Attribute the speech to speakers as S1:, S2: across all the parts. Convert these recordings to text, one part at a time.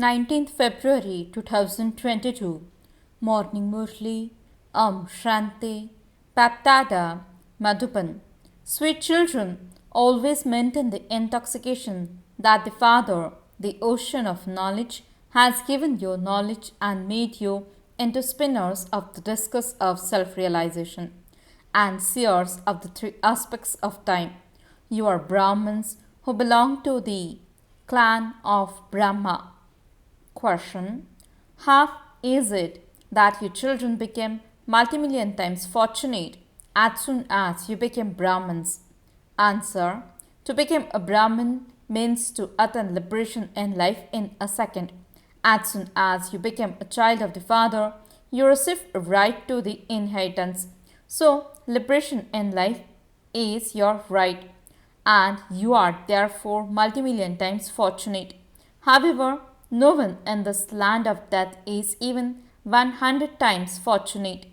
S1: 19th February 2022. Morning Murli. Shanti. BapDada. Madhuban. Sweet children, always maintain the intoxication that the Father, the ocean of knowledge, has given you knowledge and made you into spinners of the discus of self-realization and seers of the three aspects of time. You are Brahmins who belong to the clan of Brahma. Question. How is it that your children became multimillion times fortunate as soon as you became Brahmins? Answer. To become a Brahmin means to attain liberation in life in a second. As soon as you become a child of the Father, you receive a right to the inheritance. So, liberation in life is your right, and you are therefore multimillion times fortunate. However, no one in this land of death is even 100 times fortunate.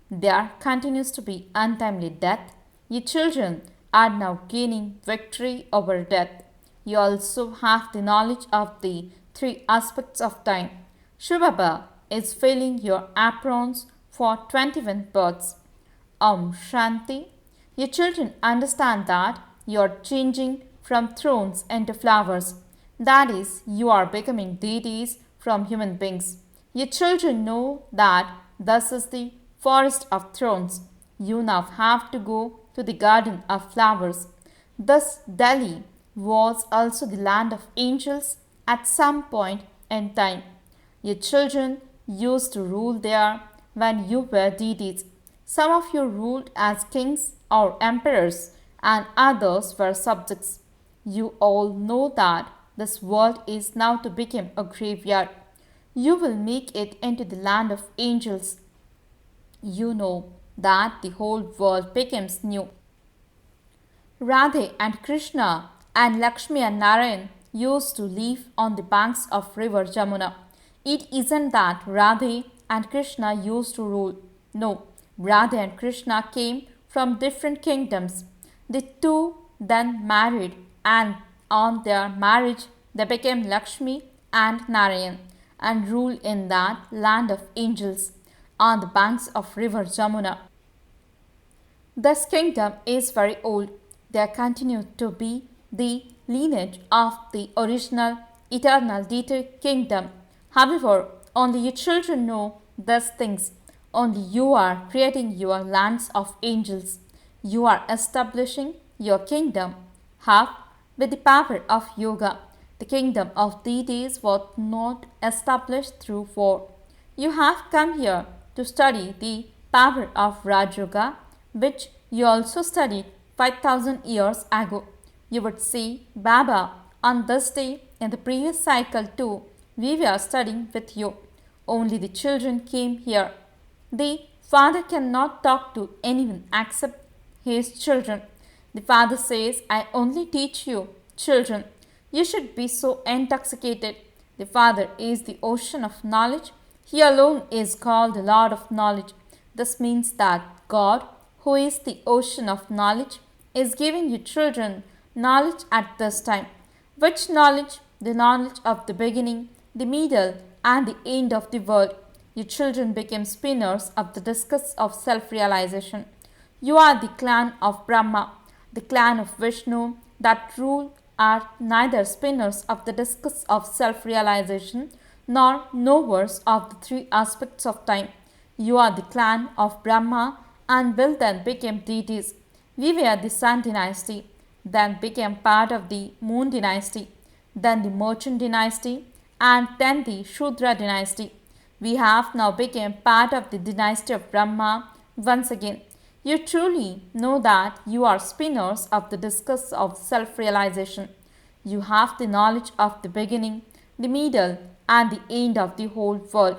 S1: There continues to be untimely death. Your children are now gaining victory over death. You also have the knowledge of the three aspects of time. Shivbaba is filling your aprons for 21 births. Shanti. Your children understand that you are changing from thrones into flowers. That is, you are becoming deities from human beings. Your children know that this is the forest of thrones. You now have to go to the garden of flowers. Thus, Delhi was also the land of angels at some point in time. Your children used to rule there when you were deities. Some of you ruled as kings or emperors, and others were subjects. You all know that this world is now to become a graveyard. You will make it into the land of angels. You know that the whole world becomes new. Radhe and Krishna and Lakshmi and Narayan used to live on the banks of river Jamuna. It isn't that Radhe and Krishna used to rule. No, Radhe and Krishna came from different kingdoms. The two then married, and on their marriage they became Lakshmi and Narayan and ruled in that land of angels on the banks of river Jamuna. This kingdom is very old. There continue to be the lineage of the original eternal deity kingdom. However, only your children know these things. Only you are creating your lands of angels. You are establishing your kingdom. How? With the power of yoga. The kingdom of deities was not established through war. You have come here to study the power of Raj Yoga, which you also studied 5000 years ago. You would see, Baba, on this day in the previous cycle too, we were studying with you. Only the children came here. The father cannot talk to anyone except his children. The father says, I only teach you, children. You should be so intoxicated. The Father is the ocean of knowledge. He alone is called the Lord of knowledge. This means that God, who is the ocean of knowledge, is giving you children knowledge at this time. Which knowledge? The knowledge of the beginning, the middle, and the end of the world. Your children became spinners of the discus of self-realization. You are the clan of Brahma, the clan of Vishnu that rule are neither spinners of the discus of self-realization nor knowers of the three aspects of time. You are the clan of Brahma and will then become deities. We were the Sun dynasty, then became part of the Moon dynasty, then the Merchant dynasty, and then the Shudra dynasty. We have now become part of the dynasty of Brahma once again. You truly know that you are spinners of the discus of self-realization. You have the knowledge of the beginning, the middle, and the end of the whole world.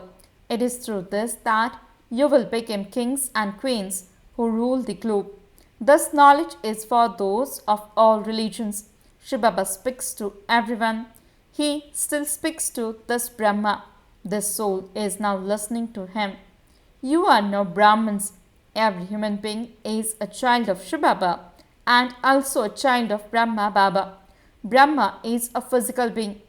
S1: It is through this that you will become kings and queens who rule the globe. This knowledge is for those of all religions. Shivbaba speaks to everyone. He still speaks to this Brahma. This soul is now listening to him. You are now Brahmins. Every human being is a child of Shivbaba and also a child of Brahma Baba. Brahma is a physical being.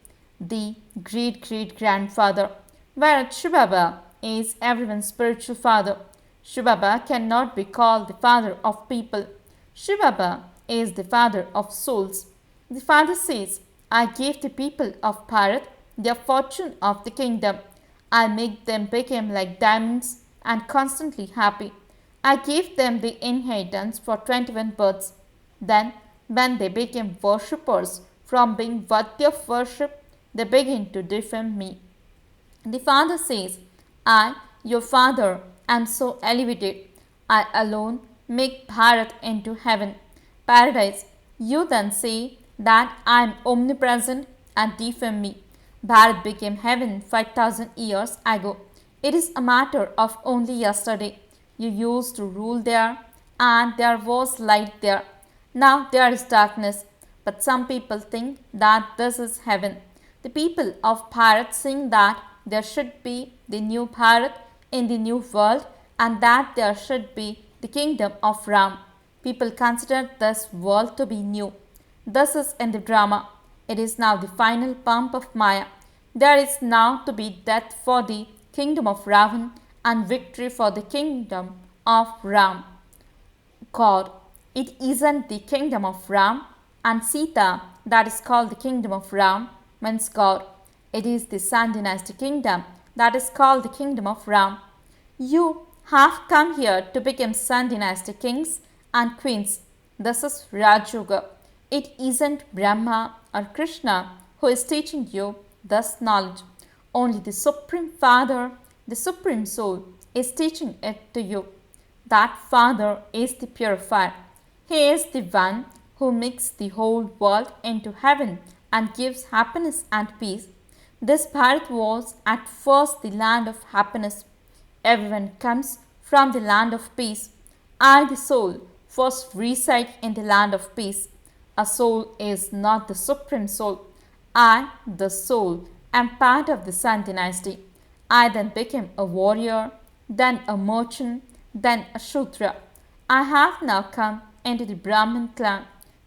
S1: the great-great-grandfather, whereas shivbaba is everyone's spiritual father. Shivbaba cannot be called the father of people. Shivbaba is the father of souls. The father says, I gave the people of Bharat their fortune of the kingdom. I make them become like diamonds and constantly happy. I gave them the inheritance for 21 births. Then, when they became worshippers from being worthy of worship, they begin to defame me. The father says, I, your father, am so elevated. I alone make Bharat into heaven, paradise. You then say that I am omnipresent and defame me. Bharat became heaven 5000 years ago. It is a matter of only yesterday. You used to rule there, and there was light there. Now there is darkness. But some people think that this is heaven. The people of Bharat think that there should be the new Bharat in the new world and that there should be the kingdom of Ram. People consider this world to be new. This is in the drama. It is now the final pump of Maya. There is now to be death for the kingdom of Ravan and victory for the kingdom of Ram. God, it isn't the kingdom of Ram and Sita that is called the kingdom of Ram means God. It is the Sun dynasty kingdom that is called the kingdom of Ram. You have come here to become Sun dynasty kings and queens. This is Raj Yoga. It isn't Brahma or Krishna who is teaching you this knowledge. Only the Supreme Father, the Supreme Soul, is teaching it to you. That Father is the purifier. He is the one who makes the whole world into heaven and gives happiness and peace. This Bharat was at first the land of happiness. Everyone comes from the land of peace. I, the soul, first reside in the land of peace. A soul is not the supreme soul. I, the soul, am part of the Sun dynasty. I then became a warrior, then a merchant, then a Shudra. I have now come into the Brahmin clan.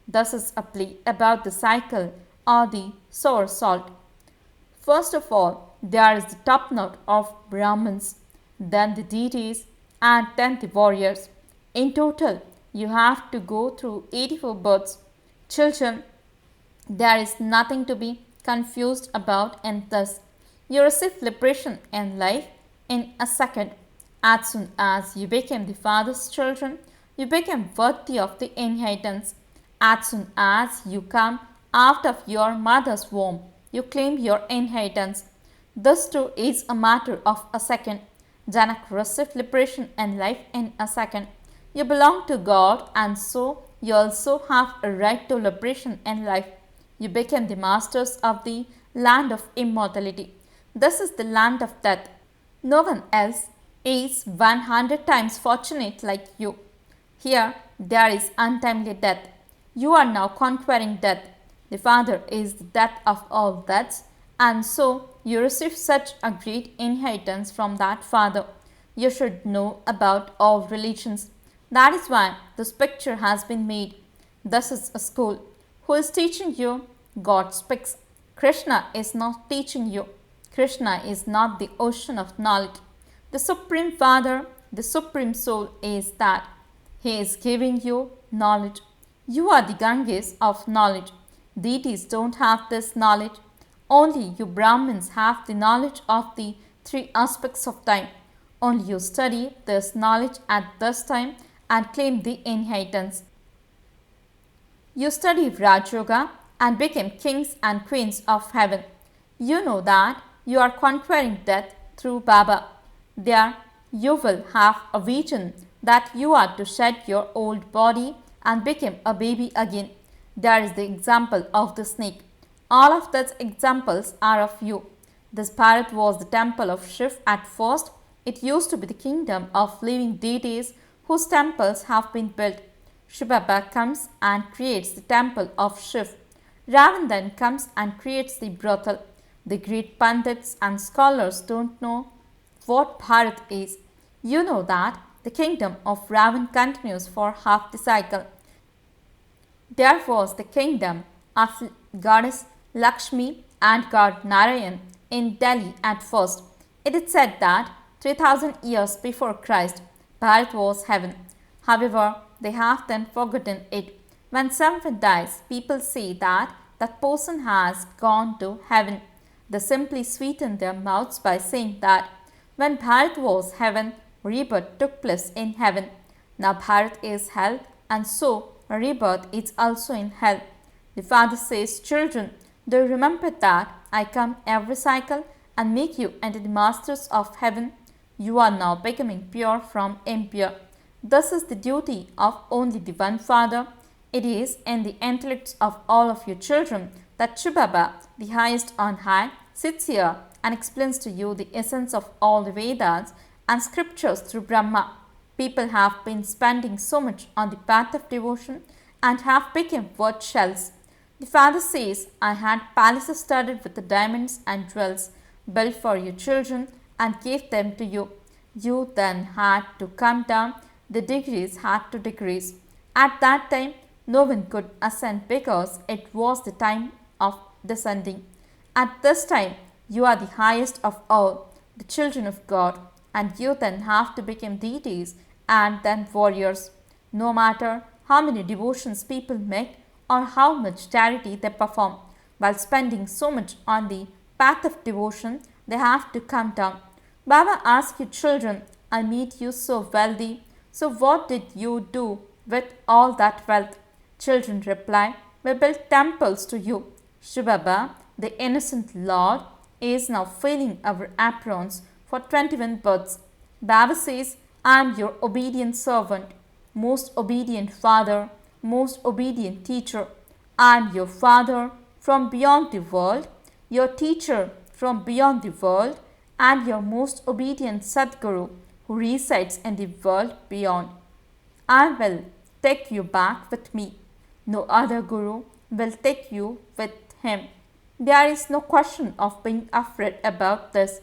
S1: This is a play about the cycle or the sour salt. First of all, there is the top note of Brahmins, then the deities, and then the warriors. In total, you have to go through 84 births. Children, there is nothing to be confused about in this. You receive liberation in life in a second. As soon as you become the Father's children, you become worthy of the inheritance. As soon as you come out of your mother's womb, you claim your inheritance. This too is a matter of a second. Janak received liberation and life in a second. You belong to God and so you also have a right to liberation and life. You become the masters of the land of immortality. This is the land of death. No one else is 100 times fortunate like you. Here there is untimely death. You are now conquering death. The Father is the death of all deaths, and so you receive such a great inheritance from that Father. You should know about all religions. That is why this picture has been made. This is a school. Who is teaching you? God speaks. Krishna is not teaching you. Krishna is not the ocean of knowledge. The Supreme Father, the Supreme Soul is that. He is giving you knowledge. You are the Ganges of knowledge. Deities don't have this knowledge. Only you Brahmins have the knowledge of the three aspects of time. Only you study this knowledge at this time and claim the inheritance. You study Raj Yoga and became kings and queens of heaven. You know that you are conquering death through Baba. There you will have a vision that you are to shed your old body and become a baby again. There is the example of the snake. All of these examples are of you. This Bharat was the temple of Shiv at first. It used to be the kingdom of living deities whose temples have been built. Shivbaba comes and creates the temple of Shiv. Ravan then comes and creates the brothel. The great pandits and scholars don't know what Bharat is. You know that the kingdom of Ravan continues for half the cycle. There was the kingdom of goddess Lakshmi and God Narayan in Delhi at first. It is said that 3000 years before Christ, Bharat was heaven. However, they have then forgotten it. When someone dies, people say that that person has gone to heaven. They simply sweeten their mouths by saying that when Bharat was heaven, rebirth took place in heaven. Now Bharat is hell, and so rebirth is also in hell. The father says, children, do you remember that I come every cycle and make you into the masters of heaven? You are now becoming pure from impure. This is the duty of only the one Father. It is in the intellects of all of your children that Shivbaba, the highest on high, sits here and explains to you the essence of all the Vedas and scriptures through Brahma. People have been spending so much on the path of devotion and have become word shells. The father says, I had palaces studded with the diamonds and jewels built for your children and gave them to you. You then had to come down, the degrees had to decrease. At that time, no one could ascend because it was the time of descending. At this time, you are the highest of all, the children of God, and you then have to become deities and then warriors. No matter how many devotions people make or how much charity they perform, while spending so much on the path of devotion, they have to come down. Baba asks you, children, I meet you so wealthy. So what did you do with all that wealth? Children reply, we built temples to you. Shivbaba, the innocent Lord, is now filling our aprons for 21 births. Baba says, I am your obedient servant, most obedient father, most obedient teacher. I am your father from beyond the world, your teacher from beyond the world, and your most obedient Sadguru who resides in the world beyond. I will take you back with me. No other Guru will take you with him. There is no question of being afraid about this.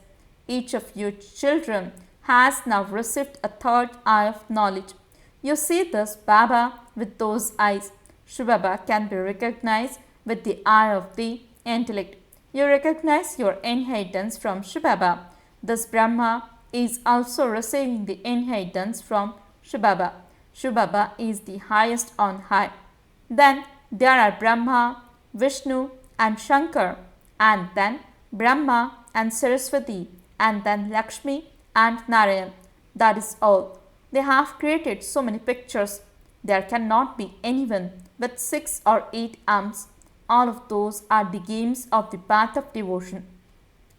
S1: Each of you children has now received a third eye of knowledge. You see this Baba with those eyes. Shivbaba can be recognized with the eye of the intellect. You recognize your inheritance from Shivbaba. This Brahma is also receiving the inheritance from Shivbaba. Shivbaba is the highest on high. Then there are Brahma, Vishnu and Shankar, and then Brahma and Saraswati, and then Lakshmi and Narayan. That is all. They have created so many pictures. There cannot be anyone with 6 or 8 arms. All of those are the games of the path of devotion.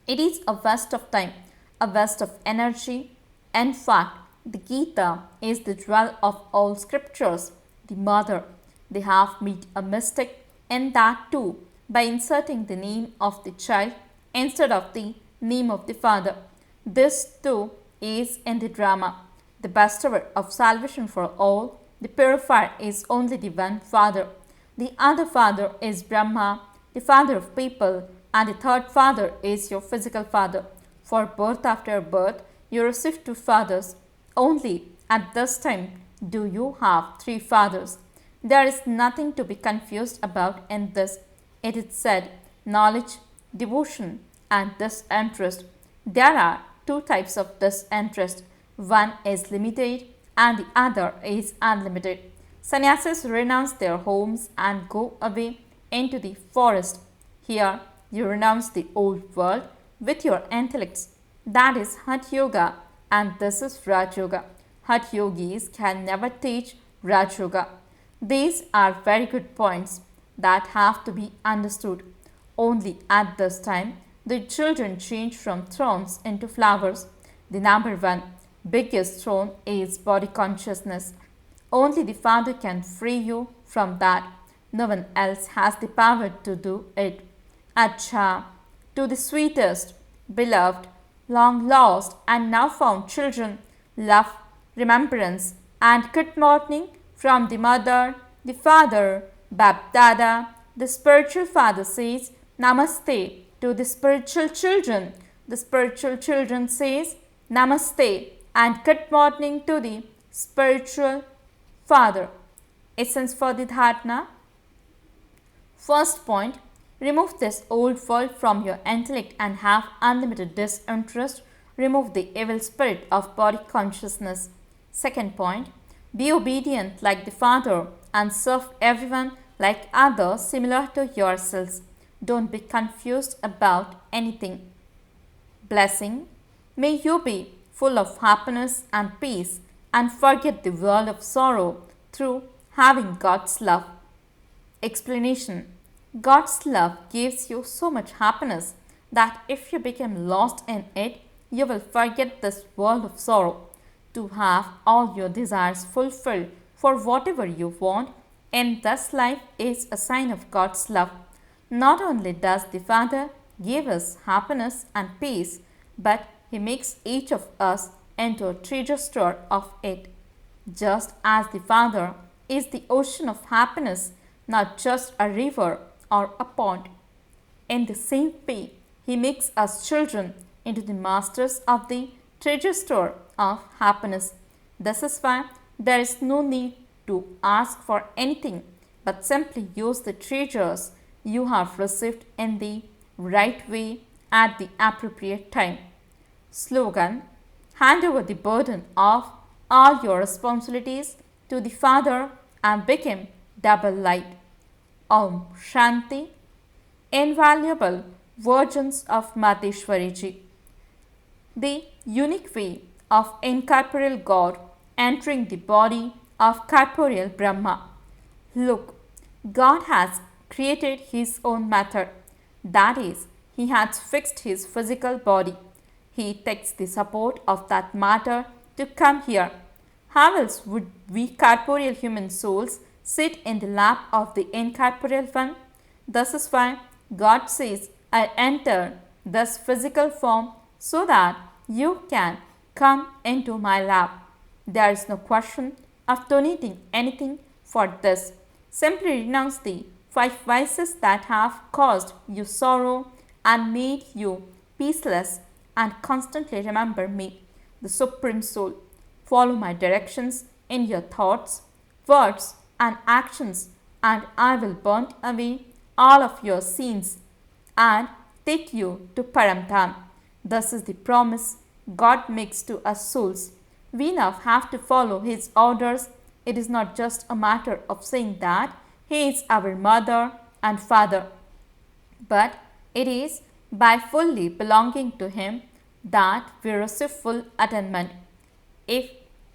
S1: It is a waste of time, a waste of energy. In fact, the Gita is the jewel of all scriptures, the mother. They have made a mistake in that too by inserting the name of the child instead of the name of the father. This too is in the drama. The bestower of salvation for all, the purifier is only the one father. The other father is Brahma, the father of people, and the third father is your physical father. For birth after birth, you receive 2 fathers. Only at this time do you have 3 fathers. There is nothing to be confused about in this. It is said, knowledge, devotion, and disinterest. There are 2 types of disinterest. One is limited and the other is unlimited. Sannyasis renounce their homes and go away into the forest. Here, you renounce the old world with your intellects. That is Hatha Yoga, and this is Raj Yoga. Hatha Yogis can never teach Raj Yoga. These are very good points that have to be understood. Only at this time, the children change from thrones into flowers. The number 1 biggest throne is body consciousness. Only the Father can free you from that. No one else has the power to do it. Acha, to the sweetest, beloved, long lost and now found children, love, remembrance and good morning from the mother, the father, BapDada. The spiritual father says Namaste to the spiritual children. The spiritual children says Namaste and good morning to the spiritual father. Essence for the dharana. First point, Remove this old world from your intellect and have unlimited disinterest. Remove the evil spirit of body consciousness. Second point, be obedient like the Father and serve everyone like others similar to yourselves. Don't be confused about anything. Blessing. May you be full of happiness and peace and forget the world of sorrow through having God's love. Explanation. God's love gives you so much happiness that if you become lost in it, you will forget this world of sorrow. To have all your desires fulfilled for whatever you want in this life is a sign of God's love. Not only does the Father give us happiness and peace, but He makes each of us into a treasure store of it. Just as the Father is the ocean of happiness, not just a river or a pond. In the same way, He makes us children into the masters of the treasure store of happiness. This is why there is no need to ask for anything, but simply use the treasures you have received in the right way at the appropriate time. Slogan. Hand over the burden of all your responsibilities to the Father and become double light. Om Shanti. Invaluable Virgins of Madheshwariji. The unique way of incorporeal God entering the body of corporeal Brahma. Look, God has created His own method. That is, He has fixed His physical body. He takes the support of that matter to come here. How else would we corporeal human souls sit in the lap of the incorporeal one? This is why God says, I enter this physical form so that you can come into my lap. There is no question of donating anything for this. Simply renounce the 5 vices that have caused you sorrow and made you peaceless, and constantly remember me, the Supreme Soul. Follow my directions in your thoughts, words and actions, and I will burn away all of your sins and take you to Paramdham. This is the promise God makes to us souls. We now have to follow His orders. It is not just a matter of saying that He is our mother and father, but it is by fully belonging to Him that we receive full attainment. If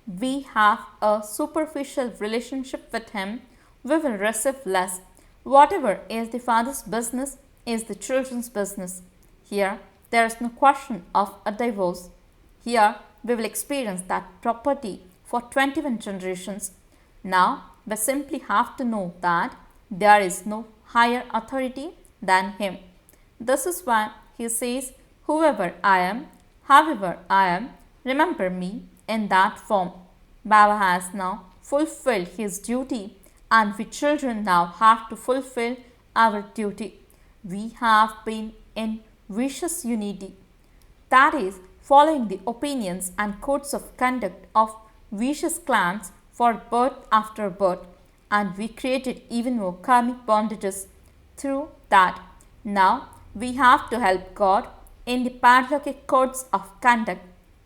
S1: we have a superficial relationship with Him, we will receive less. Whatever is the Father's business is the children's business. Here, there is no question of a divorce. Here, we will experience that property for 21 generations. Now, we simply have to know that there is no higher authority than Him. This is why He says, whoever I am, however I am, remember me in that form. Baba has now fulfilled his duty, and we children now have to fulfill our duty. We have been in vicious unity, that is, following the opinions and codes of conduct of vicious clans for birth after birth, and we created even more karmic bondages through that. Now we have to help God in the paralaukic codes of conduct,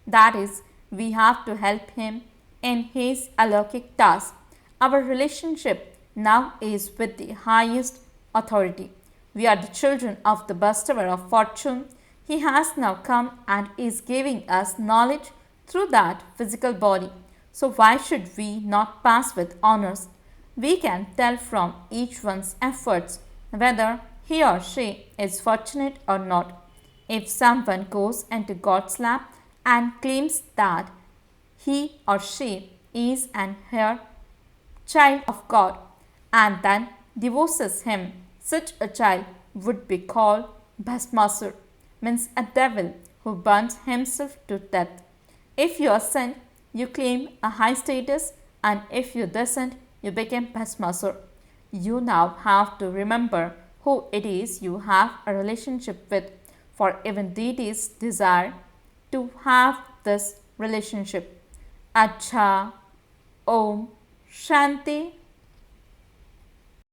S1: that is, we have to help Him in His alaukic task. Our relationship now is with the highest authority. We are the children of the bestower of fortune. He has now come and is giving us knowledge through that physical body. So why should we not pass with honors? We can tell from each one's efforts whether he or she is fortunate or not. If someone goes into God's lap and claims that he or she is an heir child of God and then divorces him, such a child would be called Bhasmasur, means a devil who burns himself to death. If you ascend, you claim a high status, and if you descend, you become Bhasmasur. You now have to remember who it is you have a relationship with, for even deities desire to have this relationship. Acha, Om, Shanti.